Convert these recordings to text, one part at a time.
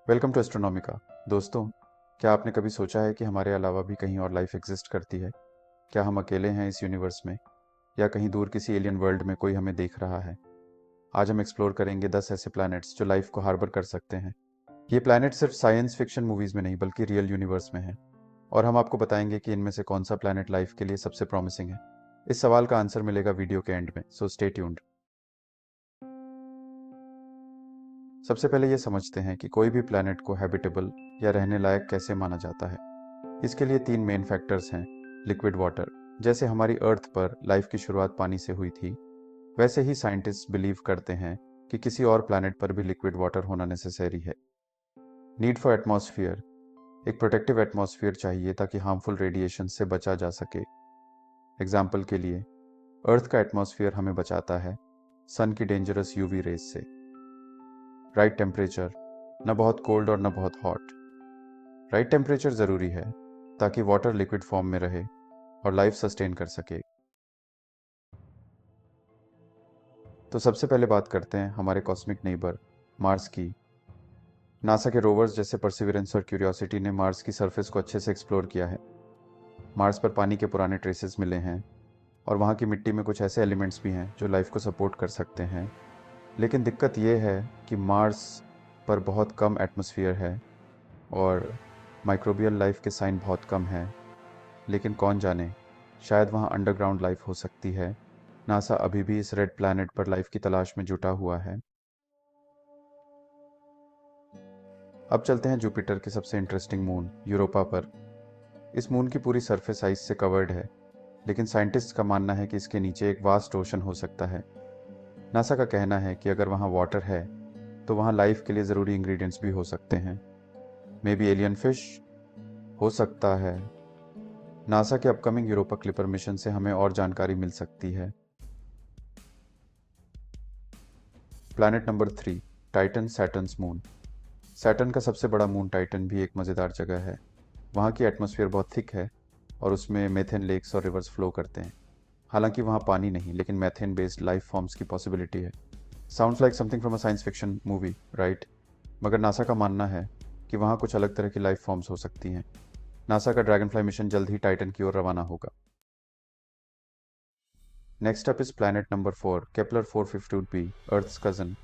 Welcome to एस्ट्रोनॉमिका। दोस्तों, क्या आपने कभी सोचा है कि हमारे अलावा भी कहीं और लाइफ एग्जिस्ट करती है? क्या हम अकेले हैं इस यूनिवर्स में, या कहीं दूर किसी एलियन वर्ल्ड में कोई हमें देख रहा है? आज हम एक्सप्लोर करेंगे 10 ऐसे प्लैनेट्स जो लाइफ को हार्बर कर सकते हैं। ये प्लैनेट सिर्फ साइंस फिक्शन मूवीज में नहीं बल्कि रियल यूनिवर्स में है, और हम आपको बताएंगे कि इनमें से कौन सा प्लैनेट लाइफ के लिए सबसे प्रॉमिसिंग है। इस सवाल का आंसर मिलेगा वीडियो के एंड में, सो स्टे ट्यून्ड। सबसे पहले ये समझते हैं कि कोई भी प्लैनेट को हैबिटेबल या रहने लायक कैसे माना जाता है। इसके लिए तीन मेन फैक्टर्स हैं। Liquid water. जैसे हमारी अर्थ पर लाइफ की शुरुआत पानी से हुई थी, वैसे ही साइंटिस्ट बिलीव करते हैं कि किसी और प्लैनेट पर भी लिक्विड वाटर होना नेसेसरी है। Need for atmosphere. एक प्रोटेक्टिव एटमॉस्फेयर चाहिए ताकि हार्मफुल रेडिएशन से बचा जा सके। एग्जाम्पल के लिए, अर्थ का एटमॉस्फेयर हमें बचाता है सन की डेंजरस यूवी रेज से। Right temperature. न बहुत कोल्ड और न बहुत हॉट। राइट टेम्परेचर ज़रूरी है ताकि वाटर लिक्विड फॉर्म में रहे और लाइफ सस्टेन कर सके। तो सबसे पहले बात करते हैं हमारे कॉस्मिक नेबर मार्स की। नासा के रोवर्स जैसे परसिवरेंस और क्यूरियोसिटी ने मार्स की सरफेस को अच्छे से एक्सप्लोर किया है। मार्स पर पानी के पुराने ट्रेसेस मिले हैं, और वहाँ की मिट्टी में कुछ ऐसे एलिमेंट्स भी हैं जो लाइफ को सपोर्ट कर सकते हैं। लेकिन दिक्कत ये है कि मार्स पर बहुत कम एटमॉस्फेयर है और माइक्रोबियल लाइफ के साइन बहुत कम हैं। लेकिन कौन जाने, शायद वहाँ अंडरग्राउंड लाइफ हो सकती है। नासा अभी भी इस रेड प्लैनेट पर लाइफ की तलाश में जुटा हुआ है। अब चलते हैं जुपिटर के सबसे इंटरेस्टिंग मून यूरोपा पर। इस मून की पूरी सरफेस आइस से कवर्ड है, लेकिन साइंटिस्ट का मानना है कि इसके नीचे एक वास्ट ओशन हो सकता है। नासा का कहना है कि अगर वहाँ वाटर है तो वहाँ लाइफ के लिए ज़रूरी इंग्रेडिएंट्स भी हो सकते हैं। मे बी एलियन फिश हो सकता है। नासा के अपकमिंग यूरोपा क्लिपर मिशन से हमें और जानकारी मिल सकती है। Planet number 3, Titan Saturn's moon. Saturn का सबसे बड़ा मून टाइटन भी एक मज़ेदार जगह है। वहाँ की एटमॉस्फेयर बहुत थिक है और उसमें मेथेन लेक्स और रिवर्स फ्लो करते हैं। हालांकि वहाँ पानी नहीं, लेकिन मेथेन बेस्ड लाइफ फॉर्म्स की पॉसिबिलिटी है। Sounds like something from a science fiction movie, right? मगर नासा का मानना है कि वहाँ कुछ अलग तरह की लाइफ फॉर्म्स हो सकती हैं। नासा का ड्रैगनफ्लाई मिशन जल्द ही टाइटन की ओर रवाना होगा। Next up is planet number 4, Kepler 452b, earth's cousin.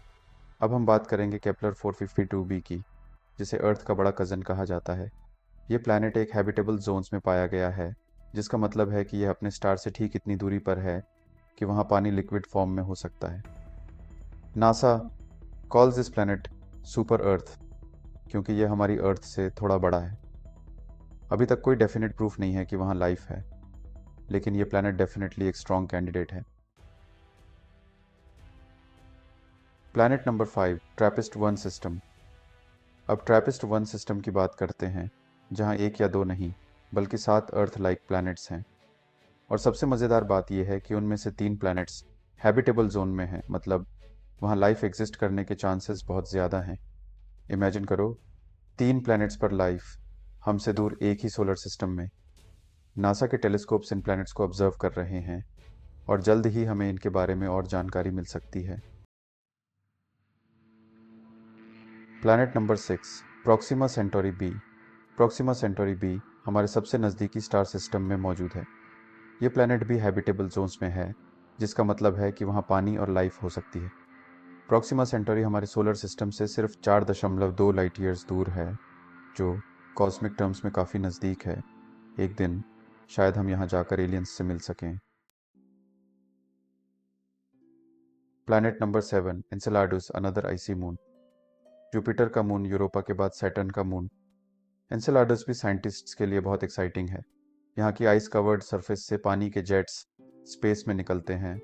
अब हम बात करेंगे केपलर 452b की, जिसे अर्थ का बड़ा कज़न कहा जाता है। ये प्लैनेट एक हैबिटेबल जोन्स में पाया गया है, जिसका मतलब है कि यह अपने स्टार से ठीक इतनी दूरी पर है कि वहाँ पानी लिक्विड फॉर्म में हो सकता है। NASA calls this planet super अर्थ क्योंकि यह हमारी अर्थ से थोड़ा बड़ा है। अभी तक कोई डेफिनेट प्रूफ नहीं है कि वहाँ लाइफ है, लेकिन यह प्लैनेट डेफिनेटली एक स्ट्रॉन्ग कैंडिडेट है। Planet number 5, Trappist 1 system. अब ट्रैपिस्ट 1 सिस्टम की बात करते हैं, जहाँ एक या दो नहीं बल्कि 7 अर्थ लाइक प्लैनेट्स हैं। और सबसे मज़ेदार बात यह है कि उनमें से 3 प्लैनेट्स हैबिटेबल जोन में हैं, मतलब वहाँ लाइफ एग्जिस्ट करने के चांसेस बहुत ज़्यादा हैं। इमेजिन करो, 3 प्लैनेट्स पर लाइफ, हमसे दूर एक ही सोलर सिस्टम में। नासा के टेलीस्कोप्स इन प्लैनेट्स को ऑब्जर्व कर रहे हैं, और जल्द ही हमें इनके बारे में और जानकारी मिल सकती है। Planet number 6, Proxima Centauri b. Proxima Centauri b हमारे सबसे नज़दीकी स्टार सिस्टम में मौजूद है। ये प्लैनेट भी हैबिटेबल जोन्स में है, जिसका मतलब है कि वहाँ पानी और लाइफ हो सकती है। प्रॉक्सिमा सेंटोरी हमारे सोलर सिस्टम से सिर्फ 4.2 लाइट ईयर्स दूर है, जो कॉस्मिक टर्म्स में काफ़ी नज़दीक है। एक दिन शायद हम यहाँ जाकर एलियंस से मिल सकें। प्लैनेट नंबर 7, एनसेलाडस, अनदर आइसी मून। जुपिटर का मून यूरोपा के बाद सैटर्न का मून। एनसेलाडस भी साइंटिस्ट्स के लिए बहुत एक्साइटिंग है। यहाँ की आइस कवर्ड सरफेस से पानी के जेट्स स्पेस में निकलते हैं,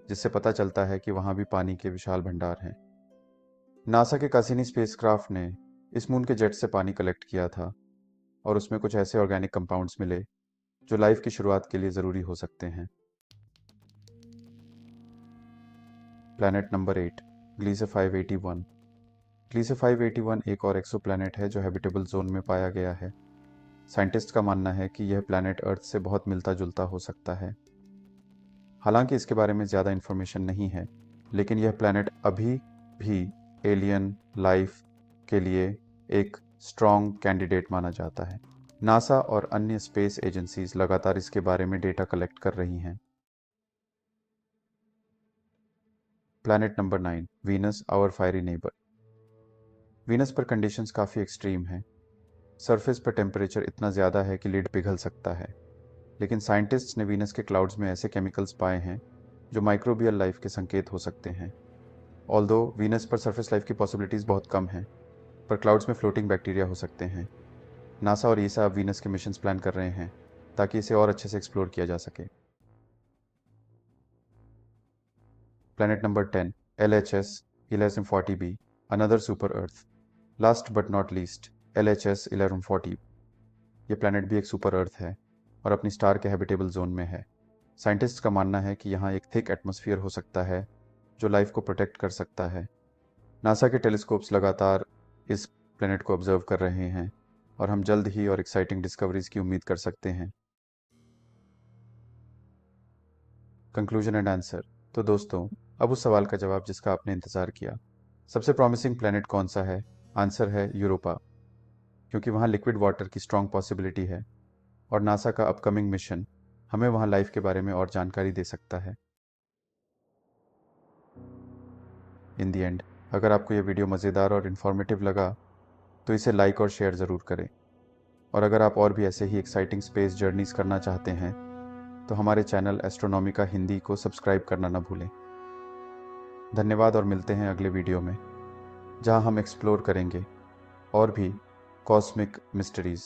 जिससे पता चलता है कि वहाँ भी पानी के विशाल भंडार हैं। नासा के कासिनी स्पेसक्राफ्ट ने इस मून के जेट से पानी कलेक्ट किया था, और उसमें कुछ ऐसे ऑर्गेनिक कंपाउंड्स मिले जो लाइफ की शुरुआत के लिए ज़रूरी हो सकते हैं। Planet number 8, ग्लीसे 581। ग्लीसे 581 एक और एक्सो प्लैनेट है जो हैबिटेबल जोन में पाया गया है। साइंटिस्ट का मानना है कि यह प्लैनेट अर्थ से बहुत मिलता जुलता हो सकता है। हालांकि इसके बारे में ज़्यादा इन्फॉर्मेशन नहीं है, लेकिन यह प्लैनेट अभी भी एलियन लाइफ के लिए एक स्ट्रॉन्ग कैंडिडेट माना जाता है। नासा और अन्य स्पेस एजेंसीज लगातार इसके बारे में डेटा कलेक्ट कर रही हैं। Planet number 9, Venus, our fiery neighbour. Venus पर कंडीशंस काफ़ी एक्सट्रीम हैं। सरफेस पर टेम्परेचर इतना ज़्यादा है कि लिड पिघल सकता है, लेकिन साइंटिस्ट्स ने वीनस के क्लाउड्स में ऐसे केमिकल्स पाए हैं जो माइक्रोबियल लाइफ के संकेत हो सकते हैं। ऑल्दो वीनस पर सरफेस लाइफ की पॉसिबिलिटीज़ बहुत कम हैं, पर क्लाउड्स में फ्लोटिंग बैक्टीरिया हो सकते हैं। नासा और ईसा अब वीनस के मिशंस प्लान कर रहे हैं ताकि इसे और अच्छे से एक्सप्लोर किया जा सके। Planet number 10, LHS 1140b, another super earth. Last but not least, LHS 1140। ये प्लैनेट भी एक सुपर अर्थ है और अपनी स्टार के हैबिटेबल जोन में है। साइंटिस्ट्स का मानना है कि यहाँ एक थिक एटमॉस्फेयर हो सकता है जो लाइफ को प्रोटेक्ट कर सकता है। नासा के टेलीस्कोप्स लगातार इस प्लैनेट को ऑब्जर्व कर रहे हैं और हम जल्द ही और एक्साइटिंग डिस्कवरीज की उम्मीद कर सकते हैं। Conclusion and answer. तो दोस्तों, अब उस सवाल का जवाब जिसका आपने इंतज़ार किया। सबसे प्रॉमिसिंग प्लैनेट कौन सा है? आंसर है यूरोपा, क्योंकि वहाँ लिक्विड वाटर की स्ट्रॉन्ग पॉसिबिलिटी है और नासा का अपकमिंग मिशन हमें वहाँ लाइफ के बारे में और जानकारी दे सकता है। इन दी एंड, अगर आपको ये वीडियो मज़ेदार और इन्फॉर्मेटिव लगा तो इसे लाइक और शेयर ज़रूर करें। और अगर आप और भी ऐसे ही एक्साइटिंग स्पेस जर्नीज़ करना चाहते हैं तो हमारे चैनल एस्ट्रोनॉमिका हिंदी को सब्सक्राइब करना न भूलें। धन्यवाद और मिलते हैं अगले वीडियो में, जहां हम एक्सप्लोर करेंगे और भी कॉस्मिक मिस्ट्रीज़।